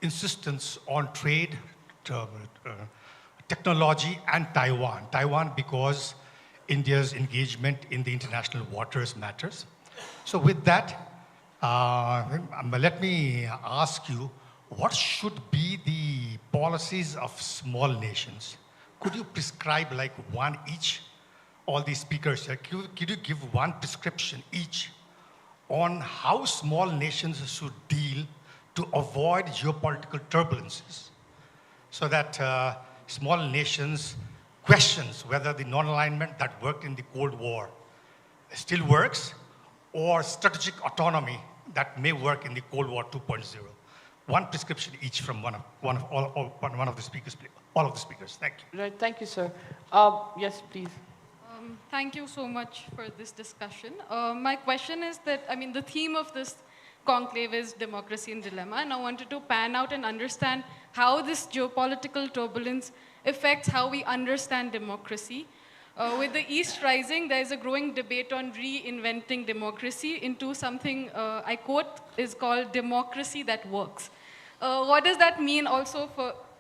insistence on trade, technology, and Taiwan. Taiwan because India's engagement in the international waters matters. So with that, let me ask you, what should be the policies of small nations? Could you prescribe like one each? All these speakers here, could you give one prescription each on how small nations should deal to avoid geopolitical turbulences so that small nations questions whether the non-alignment that worked in the Cold War still works or strategic autonomy that may work in the Cold War 2.0. One prescription each from one of the speakers, please. All of the speakers. Thank you. Right, thank you, sir. Yes, please. Thank you so much for this discussion. My question is that, I mean, the theme of this conclave is democracy in dilemma, and I wanted to pan out and understand how this geopolitical turbulence affects how we understand democracy. With the East rising, there is a growing debate on reinventing democracy into something, I quote, is called democracy that works. What does that mean also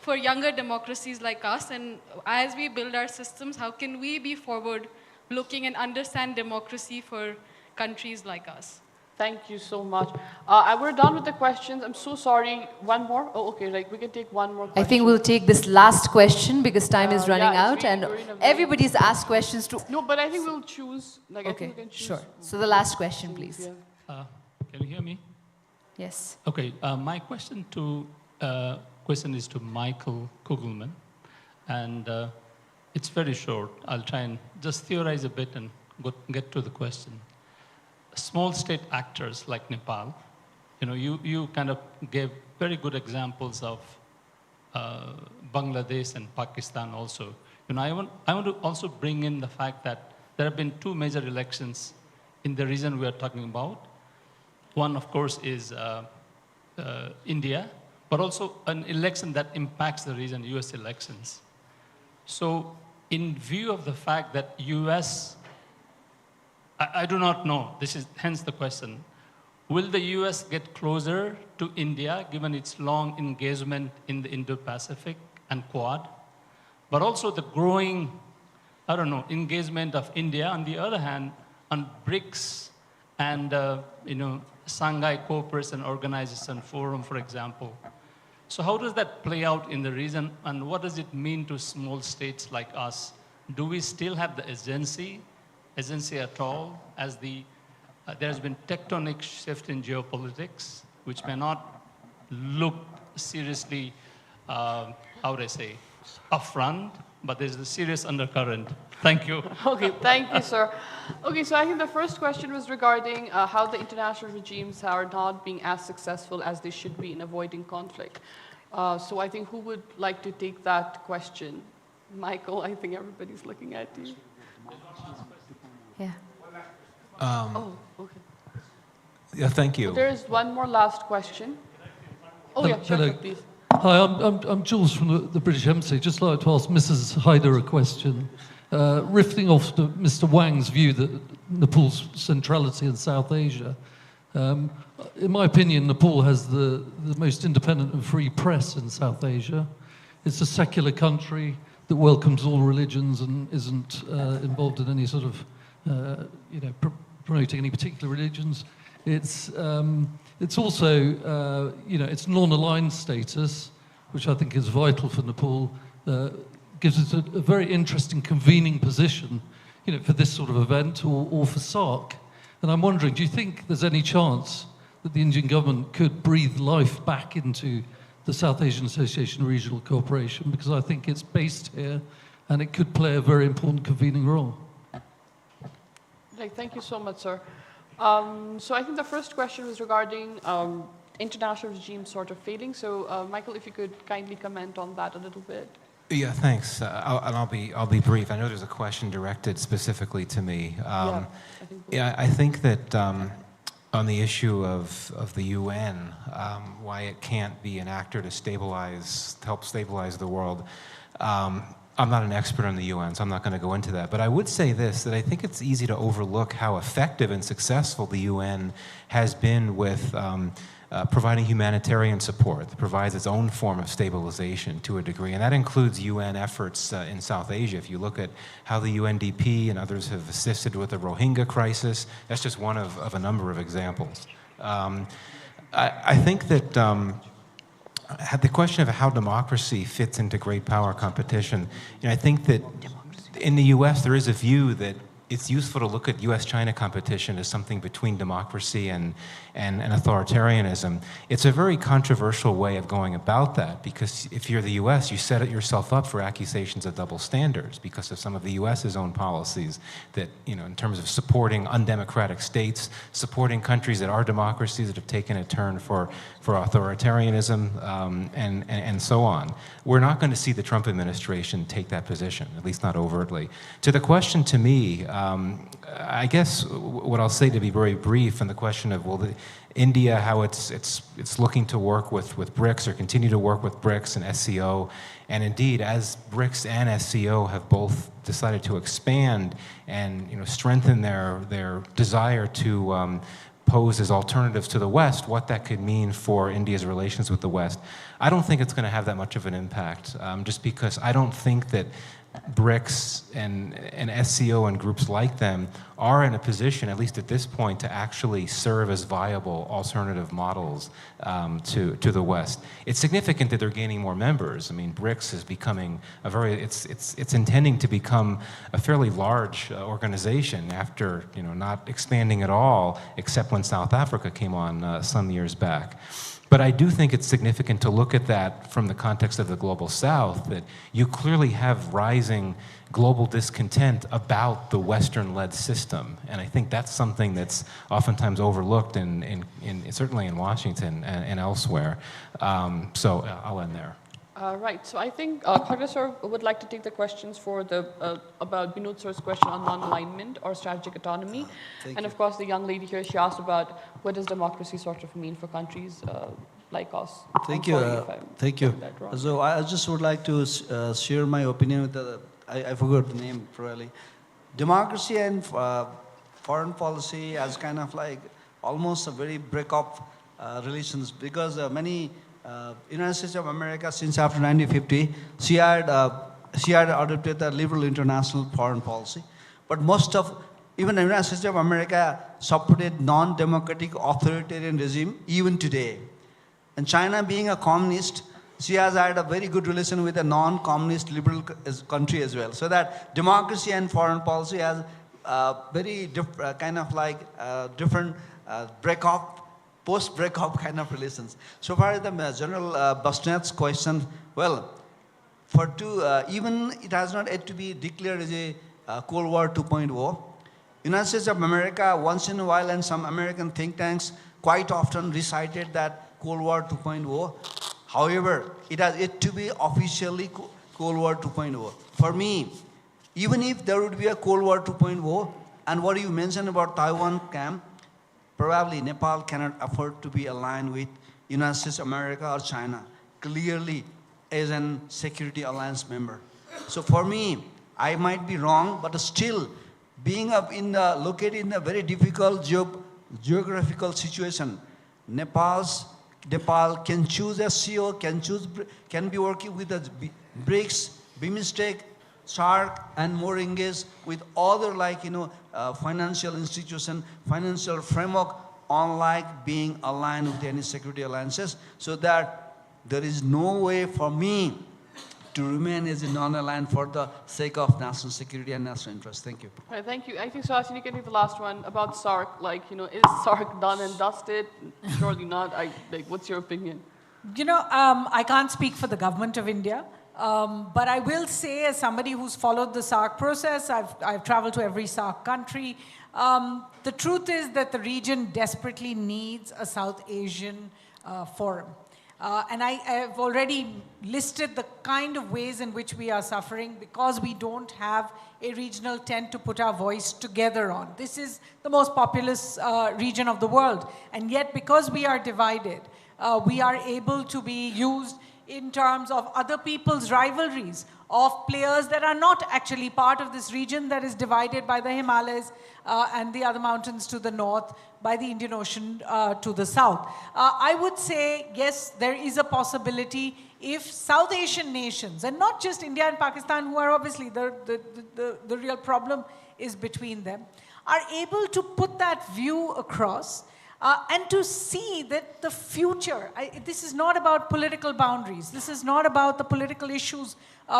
for younger democracies like us? And as we build our systems, how can we be forward-looking and understand democracy for countries like us? Thank you so much. We're done with the questions. I'm so sorry. One more? Oh, okay. Like we can take one more question. I think we'll take this last question because time is running out, really, and everybody's asked questions too. No, but I think we'll choose. Like, okay, I think we can choose. Sure. So the last question, please. Yeah. Can you hear me? Yes. Okay. My question is to Michael Kugelman, and it's very short. I'll try and just theorize a bit and get to the question. Small state actors like Nepal, you kind of gave very good examples of Bangladesh and Pakistan also. I want to also bring in the fact that there have been two major elections in the region we are talking about. One, of course, is India, but also an election that impacts the region, US elections. So in view of the fact that US, I do not know, this is hence the question, will the US get closer to India given its long engagement in the Indo-Pacific and Quad, but also the growing, engagement of India on the other hand on BRICS and, Shanghai Cooperation Organization Forum, for example. So how does that play out in the region, and what does it mean to small states like us? Do we still have the agency at all, as there's been tectonic shift in geopolitics, which may not look seriously, upfront, but there's a serious undercurrent. Thank you. Okay, thank you, sir. Okay, so I think the first question was regarding how the international regimes are not being as successful as they should be in avoiding conflict. So I think who would like to take that question? Michael, I think everybody's looking at you. Yeah. Okay. Yeah, thank you. So there is one more last question. Oh, yeah, sure, please. Hi, I'm Jules from the British Embassy. Just like to ask Mrs. Haider a question. Riffing off to Mr. Wang's view that Nepal's centrality in South Asia. In my opinion, Nepal has the most independent and free press in South Asia. It's a secular country that welcomes all religions and isn't involved in any sort of, promoting any particular religions. It's also, its non-aligned status, which I think is vital for Nepal, gives it a very interesting convening position, for this sort of event or for SARC. And I'm wondering, do you think there's any chance that the Indian government could breathe life back into the South Asian Association of Regional Cooperation? Because I think it's based here and it could play a very important convening role. Thank you so much, sir. So I think the first question was regarding international regimes sort of failing. So Michael, if you could kindly comment on that a little bit. Yeah, thanks. I'll be brief. I know there's a question directed specifically to me. I think that on the issue of the UN, why it can't be an actor to help stabilize the world. I'm not an expert on the UN, so I'm not going to go into that. But I would say this, that I think it's easy to overlook how effective and successful the UN has been with providing humanitarian support that provides its own form of stabilization to a degree. And that includes UN efforts in South Asia. If you look at how the UNDP and others have assisted with the Rohingya crisis, that's just one of a number of examples. I think that the question of how democracy fits into great power competition, I think that in the US there is a view that it's useful to look at US-China competition as something between democracy and authoritarianism. It's a very controversial way of going about that, because if you're the US, you set yourself up for accusations of double standards because of some of the US's own policies that, in terms of supporting undemocratic states, supporting countries that are democracies that have taken a turn for authoritarianism, and so on. We're not going to see the Trump administration take that position, at least not overtly. To the question to me, I guess what I'll say, to be very brief, on the question of, India, how it's looking to work with BRICS, or continue to work with BRICS and SCO, and indeed, as BRICS and SCO have both decided to expand and strengthen their desire to pose as alternatives to the West, what that could mean for India's relations with the West, I don't think it's going to have that much of an impact, just because I don't think that BRICS and SCO and groups like them are in a position, at least at this point, to actually serve as viable alternative models to the West. It's significant that they're gaining more members. I mean, BRICS is becoming it's intending to become a fairly large organization after not expanding at all, except when South Africa came on some years back. But I do think it's significant to look at that from the context of the Global South, that you clearly have rising global discontent about the Western-led system. And I think that's something that's oftentimes overlooked certainly in Washington and elsewhere. So I'll end there. Right. So I think Khadga sir would like to take the questions for about Binod sir's question on non-alignment or strategic autonomy. And of course, the young lady here, she asked about what does democracy sort of mean for countries like us. Thank you. Thank you. So I just would like to share my opinion with I forgot the name probably. Democracy and foreign policy as kind of like almost a very break-up relations, because many United States of America, since after 1950, she had adopted a liberal international foreign policy. But most of, even the United States of America supported non-democratic authoritarian regime even today. And China being a communist, she has had a very good relation with a non-communist liberal country as well. So that democracy and foreign policy has very kind of like different break-up, post-breakup kind of relations. So far as the General Basnet's question, well, even it has not yet to be declared as a Cold War 2.0. United States of America, once in a while, and some American think tanks quite often recited that Cold War 2.0. However, it has yet to be officially Cold War 2.0. For me, even if there would be a Cold War 2.0, and what you mentioned about Taiwan camp, probably Nepal cannot afford to be aligned with United States of America or China, clearly as a security alliance member. So for me, I might be wrong, but still, being located in a very difficult geographical situation, Nepal can choose SCO, can be working with the BRICS, BIMSTEC, SAARC, and more engaged with other financial institution, financial framework, unlike being aligned with any security alliances, so that there is no way for me to remain as a non-aligned for the sake of national security and national interest. Thank you. Right, thank you. I think, Suhasini, can take the last one about SAARC. Is SAARC done and dusted? Surely not. What's your opinion? I can't speak for the government of India. But I will say, as somebody who's followed the SAARC process, I've traveled to every SAARC country. The truth is that the region desperately needs a South Asian forum. And I have already listed the kind of ways in which we are suffering because we don't have a regional tent to put our voice together on. This is the most populous region of the world. And yet, because we are divided, we are able to be used in terms of other people's rivalries, of players that are not actually part of this region that is divided by the Himalayas and the other mountains to the north, by the Indian Ocean to the south. I would say, yes, there is a possibility if South Asian nations, and not just India and Pakistan, who are obviously the real problem is between them, are able to put that view across and to see that the future, this is not about political boundaries, this is not about the political issues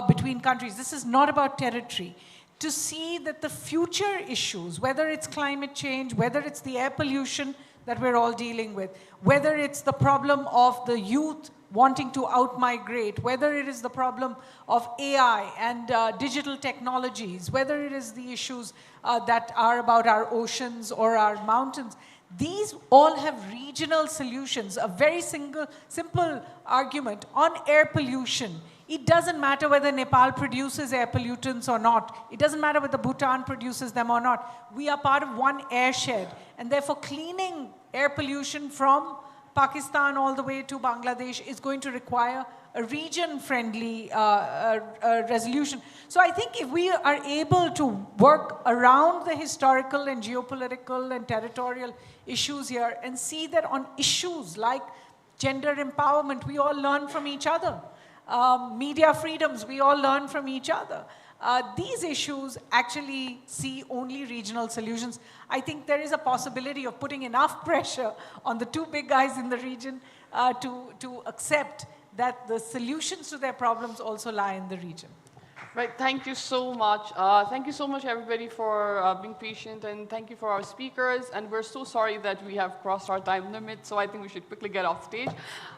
between countries, this is not about territory. To see that the future issues, whether it's climate change, whether it's the air pollution that we're all dealing with, whether it's the problem of the youth wanting to out-migrate, whether it is the problem of AI and digital technologies, whether it is the issues that are about our oceans or our mountains, these all have regional solutions. A very simple argument on air pollution. It doesn't matter whether Nepal produces air pollutants or not. It doesn't matter whether Bhutan produces them or not. We are part of one airshed. And therefore, cleaning air pollution from Pakistan all the way to Bangladesh is going to require a region-friendly resolution. So I think if we are able to work around the historical and geopolitical and territorial issues here and see that on issues like gender empowerment, we all learn from each other. Media freedoms, we all learn from each other. These issues actually see only regional solutions. I think there is a possibility of putting enough pressure on the two big guys in the region to accept that the solutions to their problems also lie in the region. Right, thank you so much. Thank you so much, everybody, for being patient, and thank you for our speakers. And we're so sorry that we have crossed our time limit, so I think we should quickly get off stage.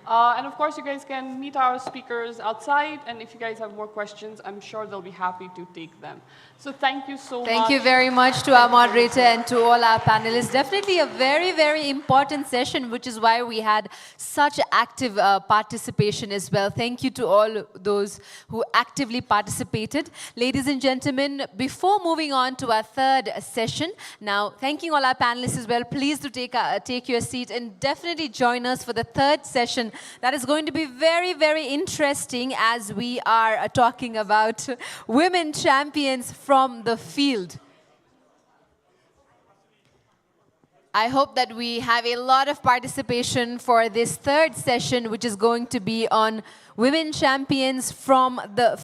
And of course, you guys can meet our speakers outside, and if you guys have more questions, I'm sure they'll be happy to take them. So thank you so much. Thank you very much to our moderator and to all our panelists. Definitely a very, very important session, which is why we had such active participation as well. Thank you to all those who actively participated. Ladies and gentlemen, before moving on to our third session, now thanking all our panelists as well, please do take your seat and definitely join us for the third session. That is going to be very, very interesting as we are talking about women champions from the field. I hope that we have a lot of participation for this third session, which is going to be on women champions from the